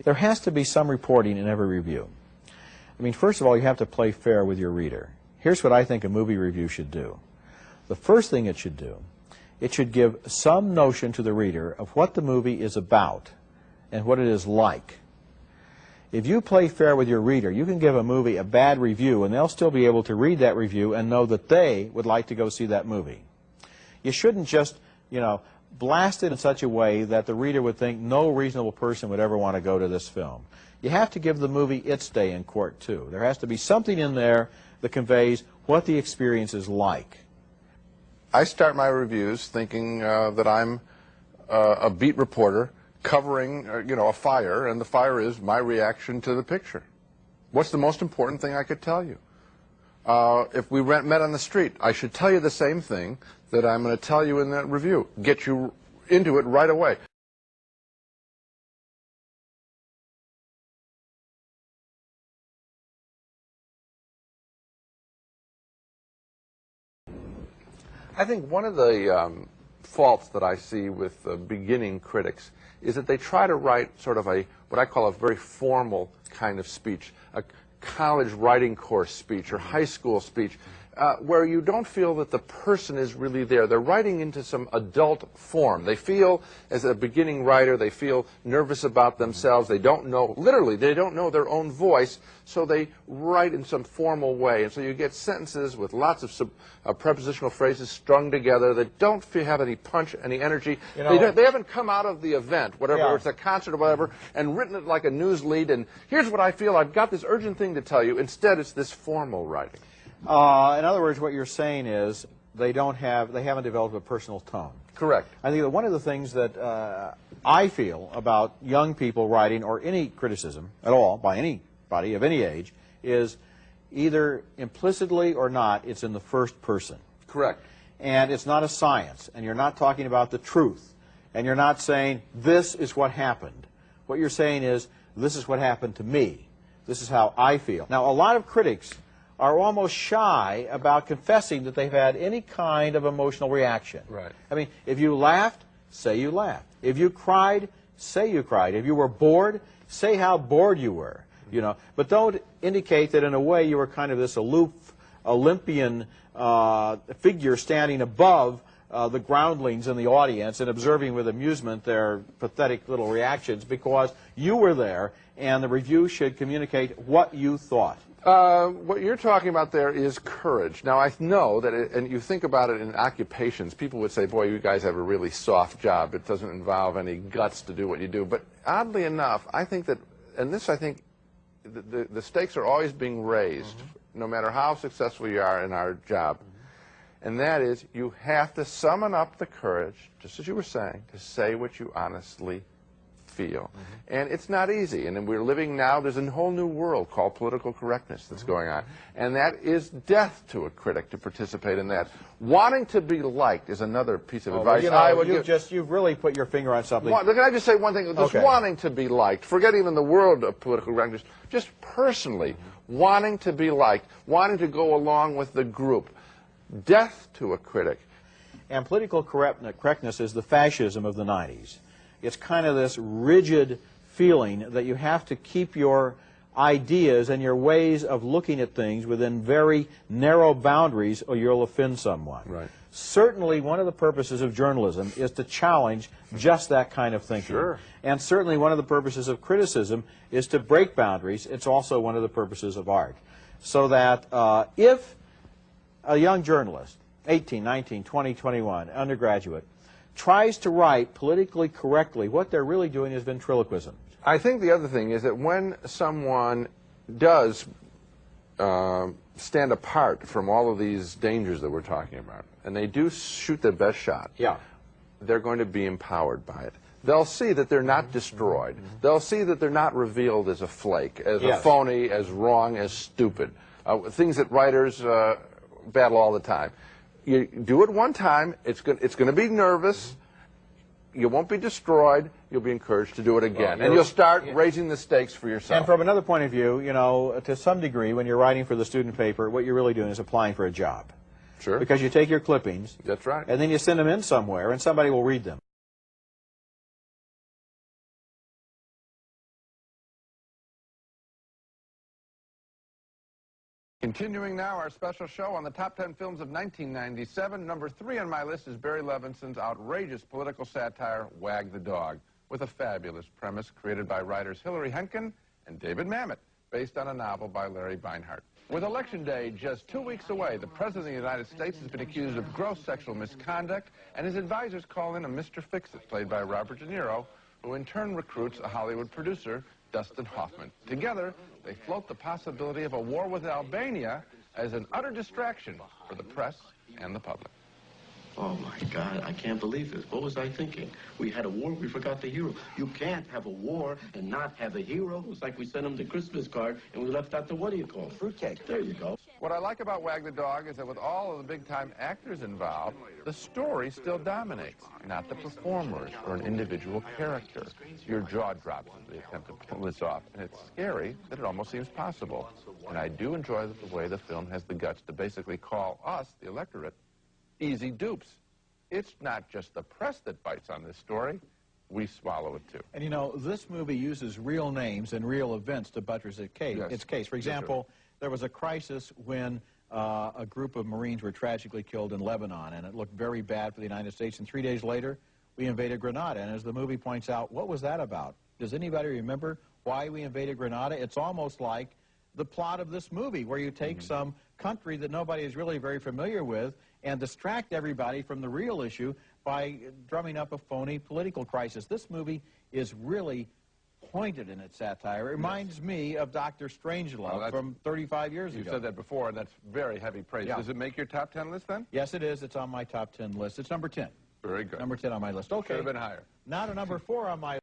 There has to be some reporting in every review. I mean, first of all, you have to play fair with your reader. Here's what I think a movie review should do. The first thing it should do, it should give some notion to the reader of what the movie is about and what it is like. If you play fair with your reader, you can give a movie a bad review and they'll still be able to read that review and know that they would like to go see that movie. You shouldn't just, blast it in such a way that the reader would think no reasonable person would ever want to go to this film. You have to give the movie its day in court, too. There has to be something in there that conveys what the experience is like. I start my reviews thinking that I'm a beat reporter covering, a fire, and the fire is my reaction to the picture. What's the most important thing I could tell you? If we met on the street, I should tell you the same thing that I'm going to tell you in that review. Get you into it right away. I think one of the faults that I see with beginning critics is that they try to write sort of what I call a very formal kind of speech, a college writing course speech or high school speech, where you don't feel that the person is really there. They're writing into some adult form. They feel, as a beginning writer, they feel nervous about themselves. They don't know, literally, they don't know their own voice, so they write in some formal way. And so you get sentences with lots of prepositional phrases strung together that don't have any punch, any energy. They haven't come out of the event, whatever, it's a concert or whatever, and written it like a news lead, and here's what I feel, I've got this urgent thing to tell you. Instead, it's this formal writing. In other words, what you're saying is they haven't developed a personal tone. Correct. I think that one of the things that I feel about young people writing, or any criticism at all by anybody of any age, is either implicitly or not, it's in the first person. Correct. And it's not a science, and you're not talking about the truth, and you're not saying, this is what happened. What you're saying is, this is what happened to me. This is how I feel. Now, a lot of critics are almost shy about confessing that they've had any kind of emotional reaction. Right. I mean, if you laughed, say you laughed. If you cried, say you cried. If you were bored, say how bored you were. But don't indicate that in a way you were kind of this aloof Olympian figure standing above the groundlings in the audience and observing with amusement their pathetic little reactions, because you were there and the review should communicate what you thought. What you're talking about there is courage. Now, I know that, and you think about it in occupations, people would say, boy, you guys have a really soft job. It doesn't involve any guts to do what you do. But oddly enough, I think that, and this I think, the stakes are always being raised, no matter how successful you are in our job. And that is, you have to summon up the courage, just as you were saying, to say what you honestly feel. And it's not easy. And we're living now, there's a whole new world called political correctness that's going on. And that is death to a critic to participate in that. Wanting to be liked is another piece of advice I would give. You've really put your finger on something. Can I just say one thing? Just wanting to be liked. Forget even the world of political correctness. Just personally, wanting to be liked, wanting to go along with the group. Death to a critic. And political correctness is the fascism of the 90s. It's kind of this rigid feeling that you have to keep your ideas and your ways of looking at things within very narrow boundaries or you'll offend someone. Right. Certainly one of the purposes of journalism is to challenge just that kind of thinking. Sure. And certainly one of the purposes of criticism is to break boundaries. It's also one of the purposes of art. So that if a young journalist, 18, 19, 20, 21, undergraduate, tries to write politically correctly, what they're really doing is ventriloquism. I think the other thing is that when someone does stand apart from all of these dangers that we're talking about, and they do shoot their best shot, they're going to be empowered by it. They'll see that they're not destroyed. They'll see that they're not revealed as a flake, as a phony, as wrong, as stupid. Things that writers battle all the time. You do it one time, it's going to be nervous, you won't be destroyed, you'll be encouraged to do it again. And you'll start raising the stakes for yourself. And from another point of view, to some degree, when you're writing for the student paper, what you're really doing is applying for a job. Sure. Because you take your clippings, that's right, and then you send them in somewhere, and somebody will read them. Continuing now our special show on the top 10 films of 1997. Number 3 on my list is Barry Levinson's outrageous political satire, Wag the Dog, with a fabulous premise created by writers Hillary Henkin and David Mamet, based on a novel by Larry Beinhart. With Election Day just 2 weeks away, the President of the United States has been accused of gross sexual misconduct, and his advisors call in a Mr. Fix-It, played by Robert De Niro, who in turn recruits a Hollywood producer, Dustin Hoffman. Together, they float the possibility of a war with Albania as an utter distraction for the press and the public. Oh, my God, I can't believe this. What was I thinking? We had a war, we forgot the hero. You can't have a war and not have a hero. It's like we sent him the Christmas card and we left out the, what do you call it? Fruitcake. There you go. What I like about Wag the Dog is that with all of the big-time actors involved, the story still dominates, not the performers or an individual character. Your jaw drops as they attempt to pull this off, and it's scary that it almost seems possible. And I do enjoy the way the film has the guts to basically call us, the electorate, easy dupes. It's not just the press that bites on this story. We swallow it, too. And, you know, this movie uses real names and real events to buttress its case. For example, there was a crisis when a group of Marines were tragically killed in Lebanon, and it looked very bad for the United States. And 3 days later, we invaded Grenada. And as the movie points out, what was that about? Does anybody remember why we invaded Grenada? It's almost like the plot of this movie, where you take some country that nobody is really very familiar with and distract everybody from the real issue by drumming up a phony political crisis. This movie is really pointed in its satire. It reminds me of Dr. Strangelove from 35 years ago. You said that before, and that's very heavy praise. Yeah. Does it make your top 10 list, then? Yes, it is. It's on my top 10 list. It's number 10. Very good. Number 10 on my list. Okay. Should have been higher. Now to number 4 on my